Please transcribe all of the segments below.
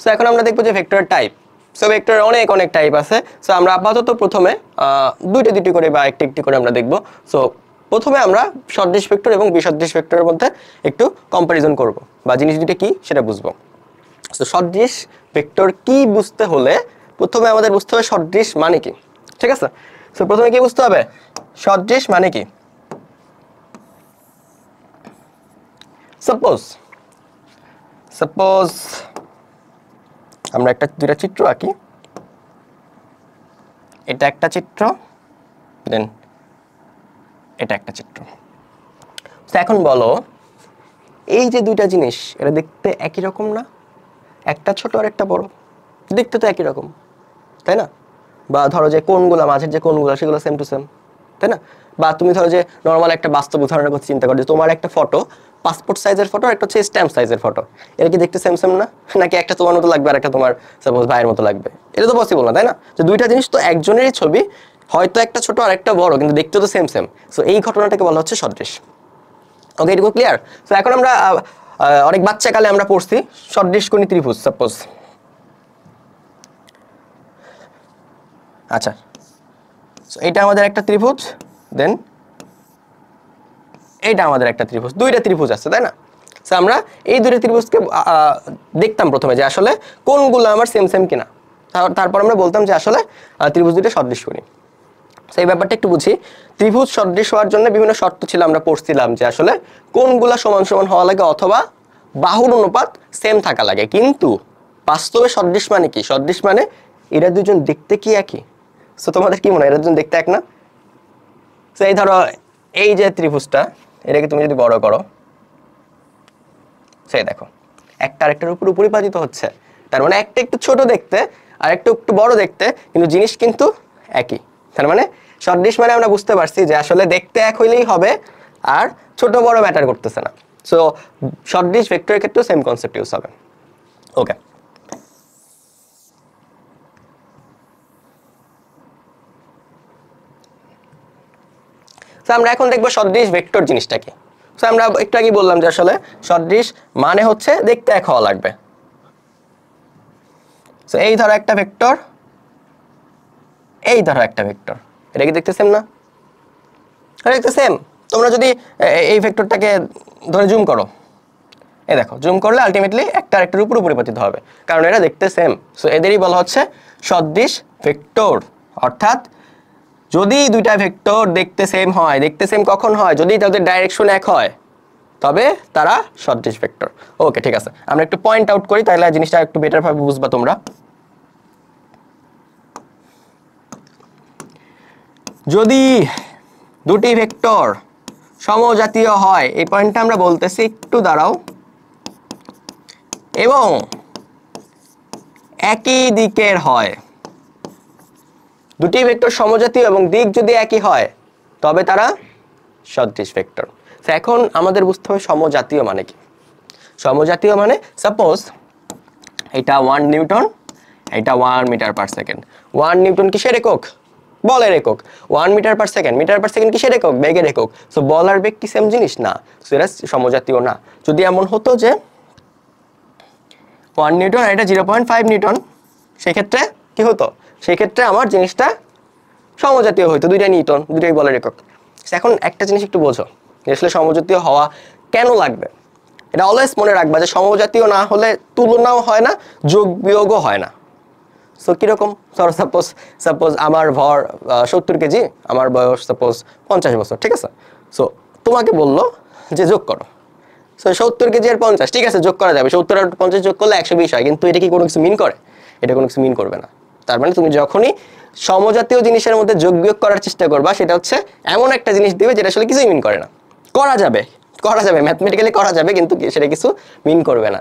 So এখন আমরা দেখবো যে ভেক্টরের টাইপ। সো ভেক্টরের অনেক অনেক টাইপ আছে। সো আমরা আপাতত প্রথমে দুইটি করে বা একটি করে আমরা দেখব। সো প্রথমে আমরা সদৃশ ভেক্টর এবং বিসদৃশ ভেক্টরের মধ্যে একটু কম্পারিজন করব বা জিনিস দুটো কি সেটা বুঝবো। সো সদৃশ ভেক্টর কি বুঝতে হলে প্রথমে আমাদের বুঝতে হবে সদৃশ মানে কি, ঠিক আছে? সো প্রথমে কি বুঝতে হবে, সদৃশ মানে কি। সাপোজ আমরা দুইটা চিত্র আঁকি, এটা একটা চিত্র, দেন এটা একটা চিত্র। তো এখন বলো, এই যে দুইটা জিনিস এটা দেখতে একই রকম না? একটা ছোট আর একটা বড়, দেখতে তো একই রকম, তাই না? বা ধরো যে কোণগুলো, মাঝের যে কোণগুলো সেগুলো সেম টু সেম, তাই না? বা তুমি ধরো যে নর্মাল একটা বাস্তব উদাহরণের কথা চিন্তা করো যে তোমার একটা ফটো পাসপোর্ট সাইজের ফটো, একটা হচ্ছে স্ট্যাম্প সাইজের ফটো, এটা কি দেখতে সেম সেম না? নাকি একটা তোমার মতো লাগবে আর একটা তোমার সাপোজ ভাইয়ের মতো লাগবে? এটা তো পসিবল না, তাই না? যে দুইটা জিনিস তো একজনেরই ছবি, হয়তো একটা ছোট আর একটা বড়, কিন্তু দেখতে তো সেম সেম। সো এই ঘটনাটাকে বলা হচ্ছে সদৃশ। ওকে, এটুকু ক্লিয়ার? সো এখন আমরা অনেক বাচ্চাকালে আমরা পড়ছি সদৃশ কোণী ত্রিভুজ। সাপোজ আচ্ছা, এটা আমাদের একটা ত্রিভুজ, দেন এইটা আমাদের একটা ত্রিভুজ, দুইটা ত্রিভুজ আছে, তাই না? সো আমরা এই দুইটা ত্রিভুজকে দেখতাম প্রথমে যে আসলে কোনগুলো আমার সেম সেম কিনা, তারপর আমরা বলতাম যে আসলে ত্রিভুজ দুটো সদৃশ কোণী। সো এই ব্যাপারটা একটু বুঝি। ত্রিভুজ সদৃশ হওয়ার জন্য বিভিন্ন শর্ত ছিল, আমরা পড়ছিলাম যে আসলে কোনগুলা সমান সমান হওয়া লাগে অথবা বাহুর অনুপাত সেম থাকা লাগে। কিন্তু বাস্তবে সদৃশ মানে কি? সদৃশ মানে এরা দুজন দেখতে কি একই? সো তোমাদের কি মনে হয় এরা দুজন দেখতে এক না? সো এই ধরো এই যে ত্রিভুজটা, এটাকে তুমি যদি বড় করো, সেই দেখো একটা আরেকটার উপর পরিপাতিত হচ্ছে, তার মানে একটা একটু ছোট দেখতে আর একটা একটু বড় দেখতে, কিন্তু জিনিস কিন্তু একই। তার মানে সদৃশ মানে আমরা বুঝতে পারছি যে আসলে দেখতে এক হইলেই হবে, আর ছোট বড় ম্যাটার করতেছে না। সো সদৃশ ভেক্টরের ক্ষেত্রেও সেম কনসেপ্ট ইউজ হবে। ওকে, সো আমরা এখন দেখবো সদৃশ ভেক্টর জিনিসটা কি। সো আমরা একটু আগে বললাম যে আসলে সদৃশ মানে হচ্ছে দেখতে এক হওয়া লাগবে। সো এই ধরো একটা ভেক্টর, এই ধরো একটা ভেক্টর, এটা কি দেখতে সেম না? দেখতে সেম। তোমরা যদি এই ভেক্টরটাকে ধরে জুম করো, এই দেখো জুম করলে আলটিমেটলি একটা আরেকটার উপর পরিবর্তিত হবে, কারণ এরা দেখতে সেম। সো এদেরই বলা হচ্ছে সদৃশ ভেক্টর। অর্থাৎ যদি দুইটা ভেক্টর দেখতে সেম হয়, দেখতে সেম কখন হয়? যদি তাদের ডাইরেকশন এক হয়, তবে তারা সদৃশ ভেক্টর। ওকে, ঠিক আছে, আমরা একটু পয়েন্ট আউট করি, তাহলে জিনিসটা একটু বেটার ভাবে বুঝবা তোমরা। যদি দুটি ভেক্টর সমজাতীয় হয়, এই পয়েন্টটা আমরা বলতেছি, একটু দাঁড়াও, এবং একই দিকের হয়, দুটি ভেক্টর সমজাতীয় এবং দিক যদি একই হয়, তবে তারা সদৃশ ভেক্টর। এখন আমাদের বুঝতে হবে সমজাতীয় মানে কি। সমজাতীয় মানে সাপোজ এটা 1 নিউটন, এটা 1 মিটার পার সেকেন্ড। 1 নিউটন কিসের একক? বলের একক। 1 metre per second, metre per second কিসের একক? বেগের একক। সো বল আর বেগ কি সেম জিনিস? না, সো এরা সমজাতীয় না। যদি এমন হতো যে 1 নিউটন আর এটা 0.5 নিউটন, সেক্ষেত্রে কি হতো? সেক্ষেত্রে আমার জিনিসটা সমজাতীয় হইতো, দুইটা নিউটন, দুইটাই বলের একক। এখন একটা জিনিস একটু বোঝো, আসলে সমজাতীয় হওয়া কেন লাগবে। এটা অলওয়েজ মনে রাখবা যে সমজাতীয় না হলে তুলনাও হয় না, যোগ বিয়োগও হয় না। সো কিরকম? সাপোজ আমার ভর 70 কেজি, আমার বয়স সাপোজ 50 বছর, ঠিক আছে? সো তোমাকে বললো যে যোগ করো, সো 70 কেজি আর 50, ঠিক আছে যোগ করা যাবে, 70 আর 50 যোগ করলে 120 হয়, কিন্তু এটা কি কোনো কিছু মিন করে? এটা কোনো কিছু মিন করবে না। তার মানে তুমি যখনই সমজাতীয় জিনিসের মধ্যে যোগ বিয়োগ করার চেষ্টা করবা, সেটা হচ্ছে এমন একটা জিনিস দিবে যেটা আসলে কিছুই মিন করে না। করা যাবে ম্যাথমেটিক্যালি করা যাবে, কিন্তু সেটা কিছু মিন করবে না।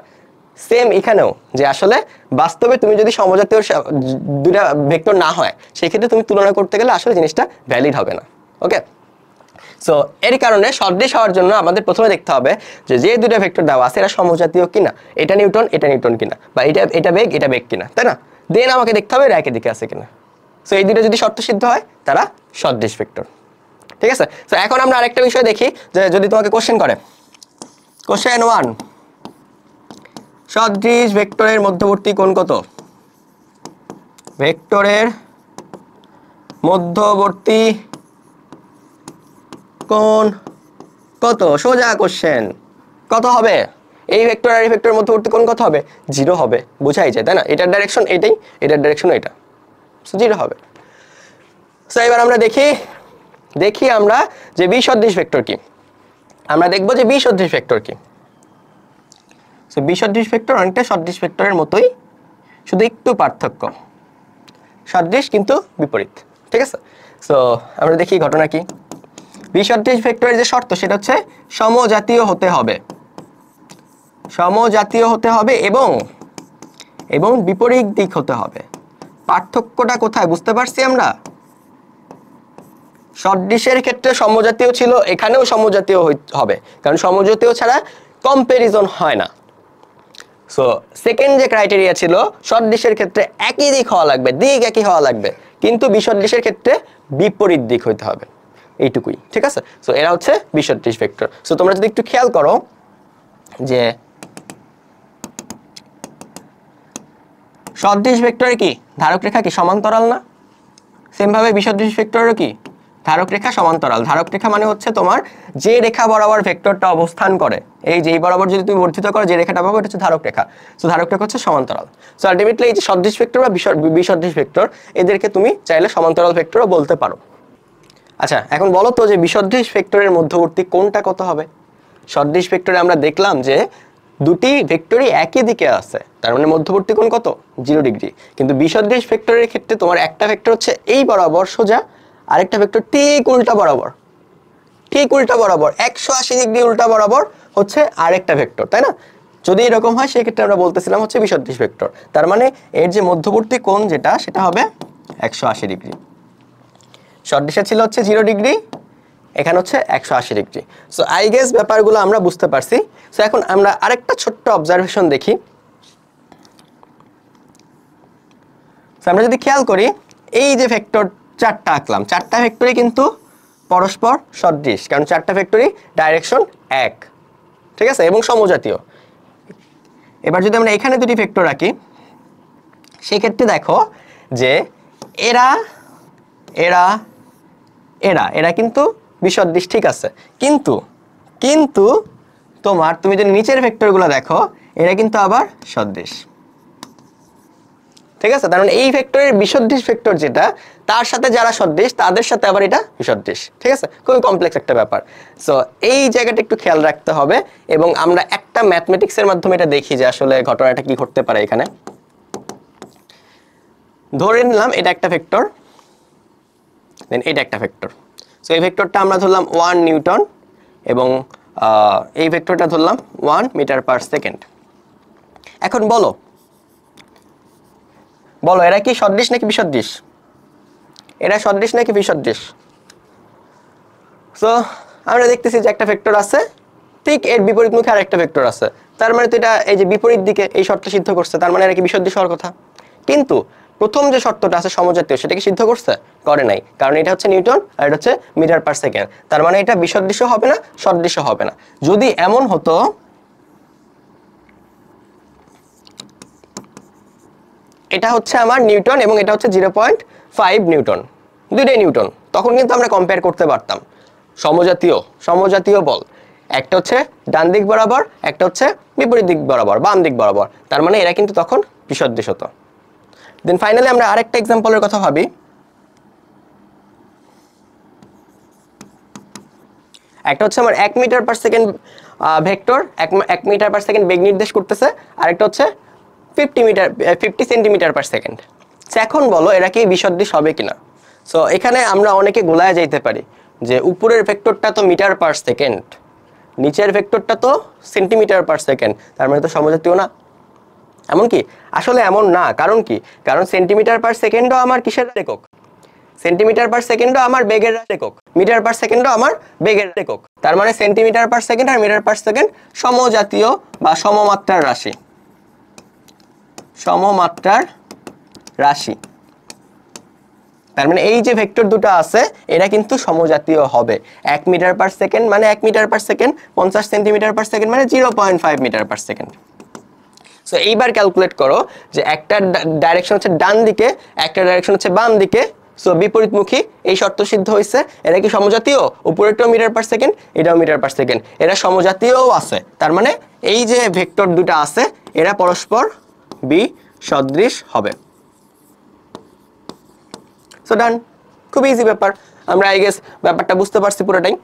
সেম এখানেও, যে আসলে বাস্তবে তুমি যদি সমজাতীয় দুইটা ভেক্টর না হয়, সেক্ষেত্রে তুমি তুলনা করতে গেলে আসলে জিনিসটা ভ্যালিড হবে না। ওকে, সো এর কারণে সদৃশ হওয়ার জন্য আমাদের প্রথমে দেখতে হবে যে যে দুইটা ভেক্টর দেওয়া আছে এরা সমজাতীয় কিনা, এটা নিউটন কিনা, বা এটা বেগ কিনা, তাই না? দেন আমাকে দেখতে হবে এরা একই দিকে আছে কিনা। সো এই দুটো যদি শর্ত সিদ্ধ হয়, তারা সদৃশ ভেক্টর। ঠিক আছে? সো এখন আমরা আরেকটা বিষয় দেখি, যে যদি তোমাকে কোশ্চেন করে, কোশ্চেন 1, সদৃশ ভেক্টরের মধ্যবর্তী কোণ কত? ভেক্টরের মধ্যবর্তী কোণ কত? সোজা কোশ্চেন। কত হবে? এই ভেক্টর আর এই ভেক্টরের মধ্যবর্তী কোণ কত হবে? 0 হবে, বোঝাই যায় তাই না? এটার ডাইরেকশন এটাই, এটার ডাইরেকশন এটা, 0 হবে। সো এবার আমরা দেখি আমরা যে বি সদৃশ ভেক্টর কি। আমরা দেখব যে বি সদৃশ ভেক্টর কি। সো বি সদৃশ ভেক্টর অনেকটা সদৃশ ভেক্টরের মতোই, শুধু একটু পার্থক্য, সদৃশ কিন্তু বিপরীত। ঠিক আছে, সো আমরা দেখি ঘটনা কি। বি সদৃশ ভেক্টরের যে শর্ত সেটা হচ্ছে সমজাতীয় হতে হবে, সমজাতীয় হতে হবে এবং বিপরীত দিক হতে হবে। পার্থক্যটা কোথায় বুঝতে পারছি আমরা? সদৃশের ক্ষেত্রে সমজাতীয় ছিল, এখানেও সমজাতীয় হবে, কারণ সমজাতীয় ছাড়া কম্পারিজন হয় না। সো সেকেন্ড যে ক্রাইটেরিয়া ছিল, সদৃশের ক্ষেত্রে একই দিক হওয়া লাগবে, দিক একই হওয়া লাগবে, কিন্তু বিসদৃশের ক্ষেত্রে বিপরীত দিক হইতে হবে, এইটুকুই। ঠিক আছে, সো এরা হচ্ছে বিসদৃশ ভেক্টর। সো তোমরা যদি একটু খেয়াল করো যে সদৃশ ভেক্টরে কি ধারক রেখা কি সমান্তরাল না? সেম ভাবে বিসদৃশ ভেক্টরেরও কি ধারক রেখা সমান্তরাল। ধারক রেখা মানে হচ্ছে তোমার যে রেখা বরাবর ভেক্টরটা অবস্থান করে, এই যে বরাবর যদি তুমি বর্ধিত করো যে রেখাটা পাবো এটা হচ্ছে ধারক রেখা। সো ধারক রেখা হচ্ছে সমান্তরাল। সো আলটিমেটলি এই যে সদৃশ ভেক্টর বা বিসদৃশ ভেক্টর, এদেরকে তুমি চাইলে সমান্তরাল ভেক্টরও বলতে পারো। আচ্ছা, এখন বলো তো যে বিসদৃশ ভেক্টরের মধ্যবর্তী কোণটা কত হবে? সদৃশ ভেক্টরে আমরা দেখলাম যে দুটি ভেক্টরই একই দিকে আছে, তার মানে মধ্যবর্তী কোণ কত? 0 ডিগ্রি। কিন্তু বিসদৃশ ভেক্টরের ক্ষেত্রে তোমার একটা ভেক্টর হচ্ছে এই বরাবর সোজা, আরেকটা ভেক্টর ঠিক উল্টা বরাবর, ঠিক উল্টা বরাবর 180 ডিগ্রি উল্টা বরাবর হচ্ছে আরেকটা ভেক্টর, তাই না? যদি এরকম হয় সেক্ষেত্রে আমরা বলতেছিলাম হচ্ছে বিসদৃশ ভেক্টর। তার মানে এর যে মধ্যবর্তী কোণ যেটা সেটা হবে 180 ডিগ্রি। সদৃশে ছিল হচ্ছে 0 ডিগ্রি, এখানে হচ্ছে 180 ডিগ্রি। সো আই গেস ব্যাপারগুলো আমরা বুঝতে পারছি। সো এখন আমরা আরেকটা ছোট্ট অবজারভেশন দেখি। সো আমরা যদি খেয়াল করি, এই যে ভেক্টর চারটা আঁকলাম, চারটা ভেক্টরই কিন্তু পরস্পর সদৃশ, কারণ চারটা ভেক্টরই ডাইরেকশন এক, ঠিক আছে, এবং সমজাতীয়। এবার যদি আমরা এখানে দুটি ভেক্টর আঁকি, সেক্ষেত্রে দেখো যে এরা এরা এরা এরা কিন্তু বিসদৃশ, ঠিক আছে, কিন্তু কিন্তু তোমার তুমি যদি নিচের ভেক্টরগুলো দেখো, এরা কিন্তু আবার সদৃশ, ঠিক আছে। তার মানে এই ভেক্টরের বিসদৃশ ভেক্টর যেটা, তার সাথে যারা সদৃশ তাদের সাথে আবার এটা বিসদৃশ, ঠিক আছে। খুবই কমপ্লেক্স একটা ব্যাপার। সো এই জায়গাটা একটু খেয়াল রাখতে হবে, এবং আমরা একটা ম্যাথমেটিক্সের মাধ্যমে এটা দেখি যে আসলে ঘটনাটা কি ঘটতে পারে। এখানে ধরে নিলাম এটা একটা ভেক্টর, দেন এটা একটা ভেক্টর। সো এই ভেক্টরটা আমরা ধরলাম 1 নিউটন, এবং এই ভেক্টরটা ধরলাম 1 মিটার পার সেকেন্ড। এখন বলো বলো এরা কি সদৃশ নাকি বিসদৃশ? এরা সদৃশ নাকি বিসদৃশ? সো আমরা দেখতেছি যে একটা ভেক্টর আছে, ঠিক এর বিপরীত মুখে আরেকটা ভেক্টর আছে, তার মানে তো এটা এই যে বিপরীত দিকে এই শর্ত সিদ্ধ করছে, তার মানে এরা কি বিসদৃশ হওয়ার কথা। কিন্তু প্রথম যে শর্তটা আছে সমজাতীয়, সেটা কি সিদ্ধ করছে? করে নাই, কারণ এটা হচ্ছে নিউটন আর এটা হচ্ছে মিটার পার সেকেন্ড। তার মানে এটা বিসদৃশ হবে না, সদৃশ হবে না। যদি এমন হতো, এটা হচ্ছে আমার নিউটন এবং এটা হচ্ছে 0.5 নিউটন, দুইটাই নিউটন, তখন কিন্তু আমরা কম্পেয়ার করতে পারতাম। সমজাতীয় বল, একটা হচ্ছে ডান দিক বরাবর, একটা হচ্ছে বিপরীত দিক বরাবর, বাম দিক বরাবর, তার মানে এরা কিন্তু তখন বিসদৃশ হতো। দেন ফাইনালি আমরা আরেকটা এক্সাম্পলের কথা ভাবি। একটা হচ্ছে আমার 1 metre per second vector 1 metre per second বেগ নির্দেশ করতেছে, আরেকটা হচ্ছে 50 সেন্টিমিটার পার সেকেন্ড। এখন বলো এরা কি বিসদৃশ হবে কিনা? সো এখানে আমরা অনেকে গোলায় যাইতে পারি যে উপরের ভেক্টরটা তো মিটার পার সেকেন্ড, নিচের ভেক্টরটা তো সেন্টিমিটার পার সেকেন্ড, তার মানে তো সমজাতীয় না। এমন কি? আসলে এমন না। কারণ কি? কারণ সেন্টিমিটার পার সেকেন্ডও আমার কিসের একক? সেন্টিমিটার পার সেকেন্ডও আমার বেগের একক, মিটার পার সেকেন্ডও আমার বেগের একক। তার মানে সেন্টিমিটার পার সেকেন্ড আর মিটার পার সেকেন্ড সমজাতীয় বা সমমাত্রার রাশি, সমমাত্রার রাশি। তার মানে এই যে ভেক্টর দুটো আছে এরা কিন্তু সমজাতীয় হবে। 1 মিটার পার সেকেন্ড মানে 1 metre per second, 50 centimetre per second মানে 0.5 metre per second. So so এইবার ক্যালকুলেট করো যে একটা ডাইরেকশন হচ্ছে ডান দিকে, একটা ডাইরেকশন হচ্ছে বাম দিকে, সো বিপরীতমুখী, এই শর্ত সিদ্ধ হয়েছে। এরা কি সমজাতীয়? উপরেরটাও মিটার পার সেকেন্ড, এটাও মিটার পার সেকেন্ড, এরা সমজাতীয়ও আছে। তার মানে এই যে ভেক্টর দুটো আছে এরা পরস্পর বিসদৃশ হবে। সো ডান, খুব ইজি ব্যাপার। আমরা আই গেস ব্যাপারটা বুঝতে পারছি পুরোটাই।